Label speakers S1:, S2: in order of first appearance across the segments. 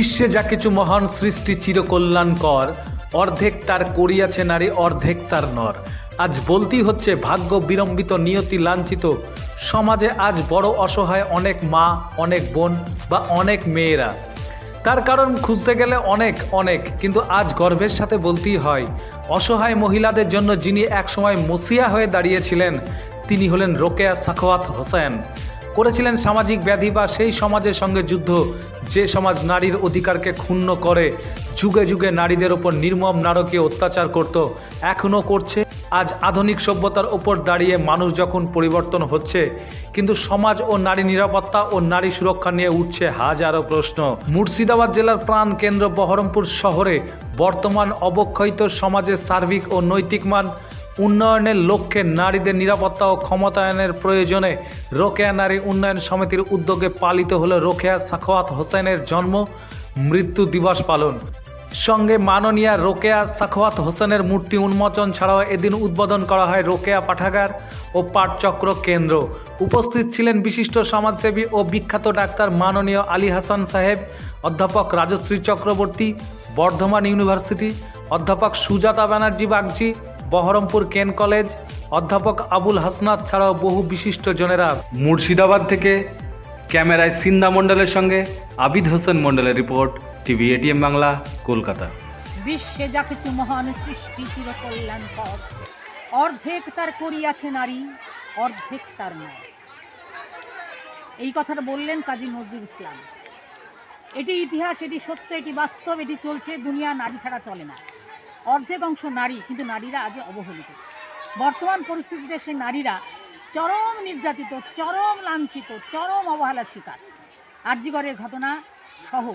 S1: বিশ্বে যা কিছু মহান সৃষ্টি চিরকল্যাণকর, অর্ধেক তার করিয়াছে নারী, অর্ধেক তার নর। আজ বলতেই হচ্ছে ভাগ্য বিড়ম্বিত, নিয়তি লাঞ্ছিত। সমাজে আজ বড় অসহায় অনেক মা, অনেক বোন বা অনেক মেয়েরা। তার কারণ খুঁজতে গেলে অনেক, কিন্তু আজ গর্বের সাথে বলতেই হয়, অসহায় মহিলাদের জন্য যিনি একসময় মসিয়া হয়ে দাঁড়িয়েছিলেন, তিনি হলেন রোকেয়া সাখাওয়াত হোসেন। করেছিলেন সামাজিক ব্যাধি বা সেই সমাজের সঙ্গে যুদ্ধ, যে সমাজ নারীর অধিকারকে ক্ষুণ্ণ করে, যুগে যুগে নারীদের ওপর নির্মম নারকীয় অত্যাচার করত, এখনও করছে। আজ আধুনিক সভ্যতার ওপর দাঁড়িয়ে মানুষ যখন পরিবর্তন হচ্ছে, কিন্তু সমাজ ও নারী নিরাপত্তা ও নারী সুরক্ষা নিয়ে উঠছে হাজারো প্রশ্ন। মুর্শিদাবাদ জেলার প্রাণ কেন্দ্র বহরমপুর শহরে বর্তমান অবক্ষয়িত সমাজের সার্বিক ও নৈতিক মান উন্নয়নের লক্ষ্যে নারীদের নিরাপত্তা ও ক্ষমতায়নের প্রয়োজনে রোকেয়া নারী উন্নয়ন সমিতির উদ্যোগে পালিত হলো রোকেয়া সাখাওয়াত হোসেনের জন্ম মৃত্যু দিবস পালন। সঙ্গে মাননীয়া রোকেয়া সাখাওয়াত হোসেনের মূর্তি উন্মোচন ছাড়াও এদিন উদ্বোধন করা হয় রোকেয়া পাঠাগার ও পাঠচক্র কেন্দ্র। উপস্থিত ছিলেন বিশিষ্ট সমাজসেবী ও বিখ্যাত ডাক্তার মাননীয় আলী হাসান সাহেব, অধ্যাপক রাজশ্রী চক্রবর্তী, বর্ধমান ইউনিভার্সিটি, অধ্যাপক সুজাতা ব্যানার্জি বাগচি, বহরমপুর কেন কলেজ, অধ্যাপক আবুল হাসনাত ছাড়াও বহু বিশিষ্ট জনেরা। মুর্শিদাবাদ থেকে ক্যামেরায় সিন্ধা মণ্ডলের সঙ্গে আবিদ হোসেন মণ্ডলের report, TV ATM Bangla, Kolkata.
S2: বিশ্বে যা কিছু মহান সৃষ্টি চিরকল্যাণকর, অর্ধেক তার করিয়াছে নারী, অর্ধেক তার নয়। এই কথাটা বললেন কাজী নজরুল ইসলাম। এটি ইতিহাস, এটি সত্য, এটি বাস্তব, এটি চলছে। দুনিয়া নারী ছাড়া চলে না। অর্ধেক অংশ নারী, কিন্তু নারীরা আজ অবহেলিত। বর্তমান পরিস্থিতিতে সেই নারীরা চরম নির্যাতিত, চরম লাঞ্ছিত, চরম অবহেলার শিকার। আরজিকরের ঘটনা সহ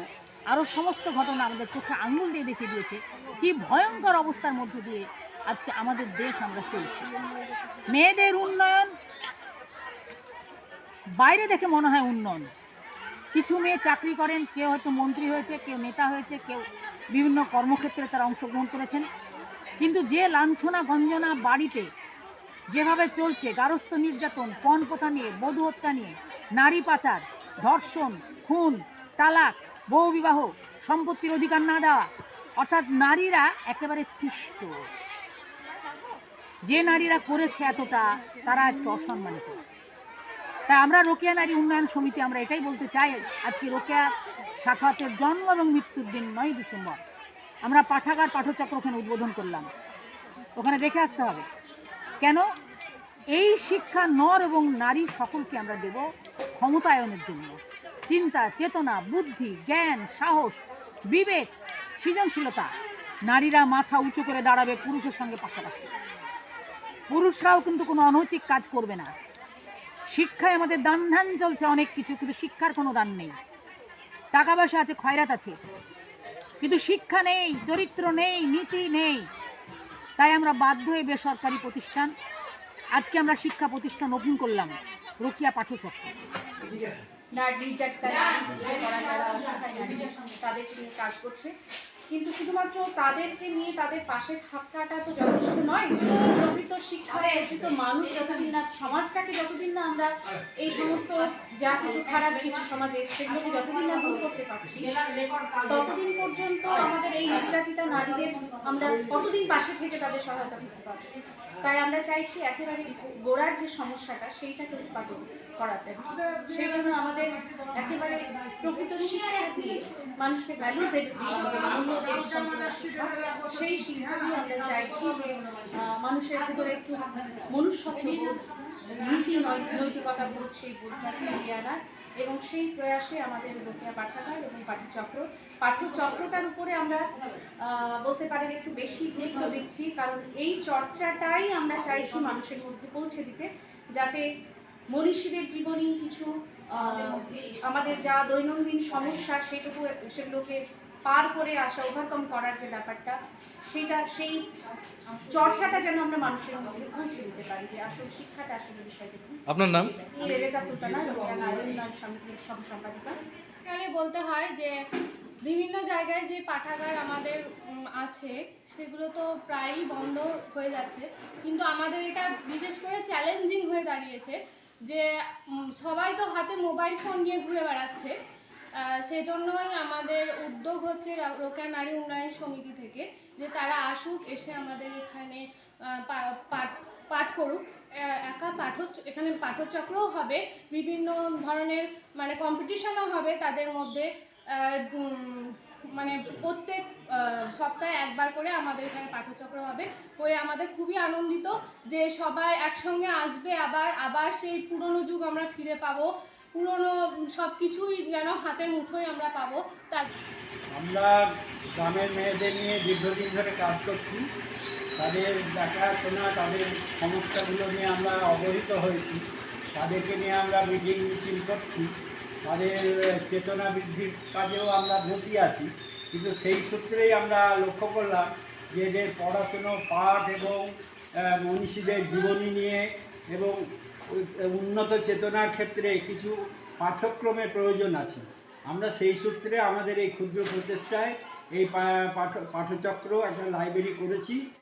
S2: আরও সমস্ত ঘটনা আমাদের চোখে আঙুল দিয়ে দেখিয়ে দিয়েছে কি ভয়ঙ্কর অবস্থার মধ্যে দিয়ে আজকে আমাদের দেশ আমরা চলছি। মেয়েদের উন্নয়ন বাইরে দেখে মনে হয় উন্নয়ন। কিছু মেয়ে চাকরি করেন, কেউ হয়তো মন্ত্রী হয়েছে, কেউ নেতা হয়েছে, কেউ বিভিন্ন কর্মক্ষেত্রে তারা অংশগ্রহণ করেছেন। কিন্তু যে লাঞ্ছনা গঞ্জনা বাড়িতে যেভাবে চলছে, গার্হস্থ্য নির্যাতন, পণপ্রথা নিয়ে, বধূ হত্যা নিয়ে, নারী পাচার, ধর্ষণ, খুন, তালাক, বহু বিবাহ, সম্পত্তির অধিকার না দেওয়া, অর্থাৎ নারীরা একেবারে তুষ্ট। যে নারীরা করেছে এতটা, তারা আজকে অসম্মানিত। তাই আমরা রোকেয়া নারী উন্নয়ন সমিতি আমরা এটাই বলতে চাই, আজকে রোকেয়া সাখাওয়াতের জন্ম এবং মৃত্যুর দিন 9 ডিসেম্বর আমরা পাঠাগার পাঠচক্র ওখানে উদ্বোধন করলাম। ওখানে দেখে আসতে হবে। কেন? এই শিক্ষা নর এবং নারী সকলকে আমরা দেব ক্ষমতায়নের জন্য। চিন্তা, চেতনা, বুদ্ধি, জ্ঞান, সাহস, বিবেক, সৃজনশীলতা। নারীরা মাথা উঁচু করে দাঁড়াবে পুরুষের সঙ্গে পাশাপাশি। পুরুষরাও কিন্তু কোনো অনৈতিক কাজ করবে না। শিক্ষায় আমাদের দান ধ্যান চলছে অনেক কিছু, কিন্তু শিক্ষার কোনো দান নেই। টাকা পয়সা আছে, খয়রাত আছে, কিন্তু শিক্ষা নেই, চরিত্র নেই, নীতি নেই। তাই আমরা বাধ্য হয়ে বেসরকারি প্রতিষ্ঠান, আজকে আমরা শিক্ষা প্রতিষ্ঠান ওপেন করলাম রোকেয়া পাঠচক্র।
S3: তাদের নিয়ে কাজ করছে, কিন্তু শুধুমাত্র তাদেরকে নিয়ে তাদের পাশে থাকাটা তো যথেষ্ট নয়। প্রকৃত শিক্ষা, প্রকৃত মানুষ যতদিন না, সমাজটাকে যতদিন না আমরা এই সমস্ত যা কিছু খারাপ কিছু সমাজে সেগুলোকে যতদিন না দূর করতে পারছি, ততদিন পর্যন্ত আমাদের এই নির্যাতিতা নারীদের আমরা কতদিন পাশে থেকে তাদের সহায়তা করতে পারবো। তাই আমরা চাইছি একেবারে গোড়ার যে সমস্যাটা সেইটাকে উৎপাদন করাতে। সেই জন্য আমাদের একেবারে প্রকৃত শিক্ষা দিয়ে মানুষকে ভ্যালু দেবে, মূল্য দেবে শিক্ষা, সেই শিক্ষা দিয়ে আমরা চাইছি যে মানুষের ভিতরে একটু মনুষ্যত্ব বোধ, নীতি নৈতিকতা বোধ, সেই বোধটা ফিরিয়ে আনার, এবং সেই প্রয়াসে আমাদের রোকেয়া পাঠাগার এবং পাঠচক্রটার উপরে আমরা বলতে পারেন একটু বেশি গুরুত্ব দিচ্ছি। কারণ এই চর্চাটাই আমরা চাইছি মানুষের মধ্যে পৌঁছে দিতে, যাতে মনীষীদের জীবনী কিছু আমাদের যা দৈনন্দিন সমস্যা সেগুলোকে পার করে আসা, ওভারকাম করার যে ব্যাপারটা, সেই চর্চাটা যেন আমরা মানুষের মধ্যে পৌঁছে দিতে পারি, যে আসল শিক্ষাটা আসলে বিষয়টা কি।
S1: আপনার নাম?
S3: রেবেকা সুলতানা, রোকেয়া নারী উন্নয়ন সমিতির সহ-সম্পাদিকা।
S4: বলতে হয় যে বিভিন্ন জায়গায় যে পাঠাগার আমাদের আছে সেগুলো তো প্রায়ই বন্ধ হয়ে যাচ্ছে, কিন্তু আমাদের এটা বিশেষ করে চ্যালেঞ্জিং হয়ে দাঁড়িয়েছে যে সবাই তো হাতে মোবাইল ফোন নিয়ে ঘুরে বেড়াচ্ছে। সেজন্যই আমাদের উদ্যোগ হচ্ছে রোকেয়া নারী উন্নয়ন সমিতি থেকে যে তারা আসুক, এসে আমাদের এখানে পাঠ করুক। একা এখানে পাঠচক্রও হবে, বিভিন্ন ধরনের মানে কম্পিটিশনও হবে তাদের মধ্যে। মানে প্রত্যেক সপ্তাহে একবার করে আমাদের এখানে পাঠচক্র হবে। হয়ে আমাদের খুবই আনন্দিত যে সবাই একসঙ্গে আসবে, আবার সেই পুরনো যুগ আমরা ফিরে পাবো, পুরনো সব কিছুই যেন হাতের মুঠোয় আমরা পাবো। তার
S5: আমরা গ্রামের মেয়েদের নিয়ে দীর্ঘদিন ধরে কাজ করছি। তাদের দেখাশোনা, তাদের সমস্যাগুলো নিয়ে আমরা অবহিত হয়েছি। তাদেরকে নিয়ে আমরা মিটিং মিছিল করছি। তাদের চেতনা বৃদ্ধির কাজেও আমরা ব্রতী আছি। কিন্তু সেই সূত্রেই আমরা লক্ষ্য করলাম যে এদের পড়াশুনো, পাঠ এবং মনীষীদের জীবনী নিয়ে এবং উন্নত চেতনার ক্ষেত্রে কিছু পাঠ্যক্রমের প্রয়োজন আছে। আমরা সেই সূত্রে আমাদের এই ক্ষুদ্র প্রচেষ্টায় এই পাঠচক্র একটা লাইব্রেরি করেছি।